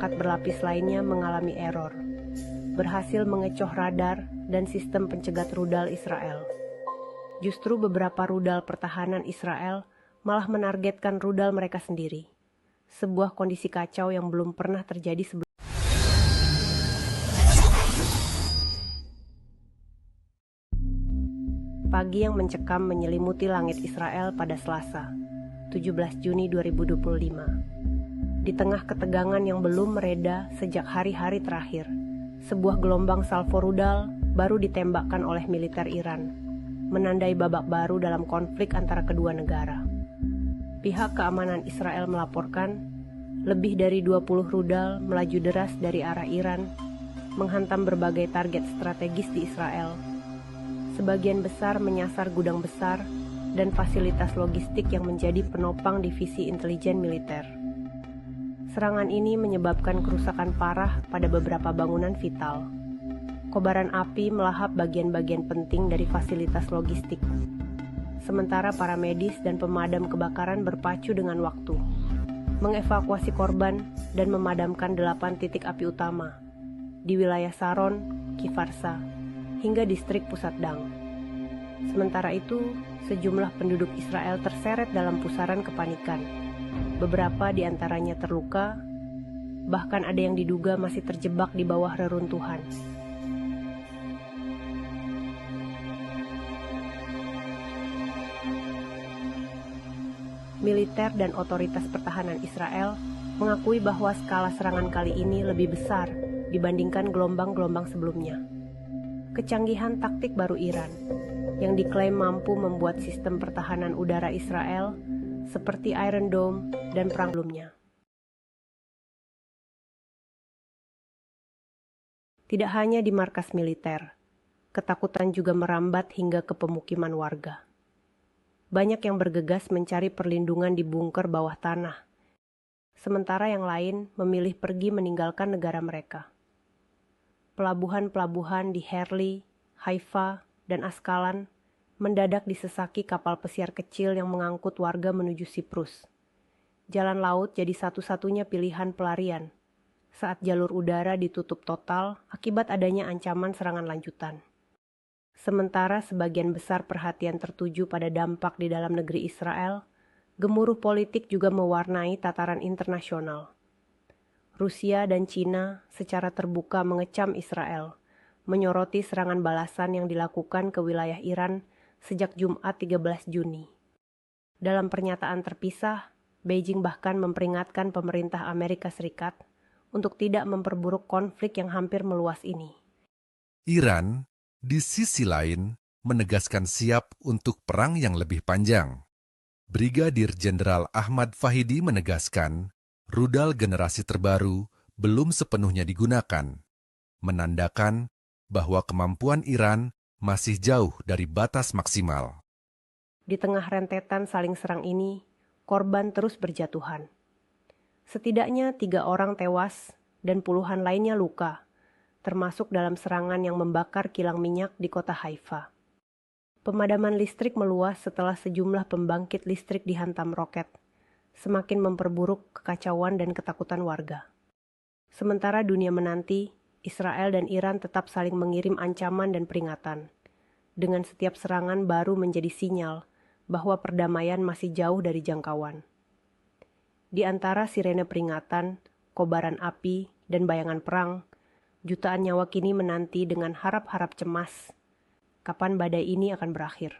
perangkat berlapis lainnya mengalami error, berhasil mengecoh radar dan sistem pencegat rudal Israel. Justru beberapa rudal pertahanan Israel malah menargetkan rudal mereka sendiri. Sebuah kondisi kacau yang belum pernah terjadi sebelumnya. Pagi yang mencekam menyelimuti langit Israel pada Selasa, 17 Juni 2025. Di tengah ketegangan yang belum mereda sejak hari-hari terakhir, sebuah gelombang salvo rudal baru ditembakkan oleh militer Iran, menandai babak baru dalam konflik antara kedua negara. Pihak keamanan Israel melaporkan, lebih dari 20 rudal melaju deras dari arah Iran, menghantam berbagai target strategis di Israel. Sebagian besar menyasar gudang besar dan fasilitas logistik yang menjadi penopang divisi intelijen militer. Serangan ini menyebabkan kerusakan parah pada beberapa bangunan vital. Kobaran api melahap bagian-bagian penting dari fasilitas logistik. Sementara para medis dan pemadam kebakaran berpacu dengan waktu, mengevakuasi korban dan memadamkan 8 titik api utama di wilayah Saron, Kifarsa, hingga distrik pusat Dang. Sementara itu, sejumlah penduduk Israel terseret dalam pusaran kepanikan. Beberapa di antaranya terluka, bahkan ada yang diduga masih terjebak di bawah reruntuhan. Militer dan otoritas pertahanan Israel mengakui bahwa skala serangan kali ini lebih besar dibandingkan gelombang-gelombang sebelumnya. Kecanggihan taktik baru Iran, yang diklaim mampu membuat sistem pertahanan udara Israel seperti Iron Dome dan perang sebelumnya. Tidak hanya di markas militer, ketakutan juga merambat hingga ke pemukiman warga. Banyak yang bergegas mencari perlindungan di bunker bawah tanah, sementara yang lain memilih pergi meninggalkan negara mereka. Pelabuhan-pelabuhan di Herli, Haifa, dan Askalan mendadak disesaki kapal pesiar kecil yang mengangkut warga menuju Siprus. Jalan laut jadi satu-satunya pilihan pelarian saat jalur udara ditutup total akibat adanya ancaman serangan lanjutan. Sementara sebagian besar perhatian tertuju pada dampak di dalam negeri Israel, gemuruh politik juga mewarnai tataran internasional. Rusia dan Cina secara terbuka mengecam Israel, menyoroti serangan balasan yang dilakukan ke wilayah Iran sejak Jumat 13 Juni. Dalam pernyataan terpisah, Beijing bahkan memperingatkan pemerintah Amerika Serikat untuk tidak memperburuk konflik yang hampir meluas ini. Iran, di sisi lain, menegaskan siap untuk perang yang lebih panjang. Brigadir Jenderal Ahmad Fahidi menegaskan, rudal generasi terbaru belum sepenuhnya digunakan, menandakan bahwa kemampuan Iran masih jauh dari batas maksimal. Di tengah rentetan saling serang ini, korban terus berjatuhan. Setidaknya 3 orang tewas dan puluhan lainnya luka, termasuk dalam serangan yang membakar kilang minyak di kota Haifa. Pemadaman listrik meluas setelah sejumlah pembangkit listrik dihantam roket, semakin memperburuk kekacauan dan ketakutan warga. Sementara dunia menanti, Israel dan Iran tetap saling mengirim ancaman dan peringatan. Dengan setiap serangan baru menjadi sinyal bahwa perdamaian masih jauh dari jangkauan. Di antara sirene peringatan, kobaran api, dan bayangan perang, jutaan nyawa kini menanti dengan harap-harap cemas kapan badai ini akan berakhir.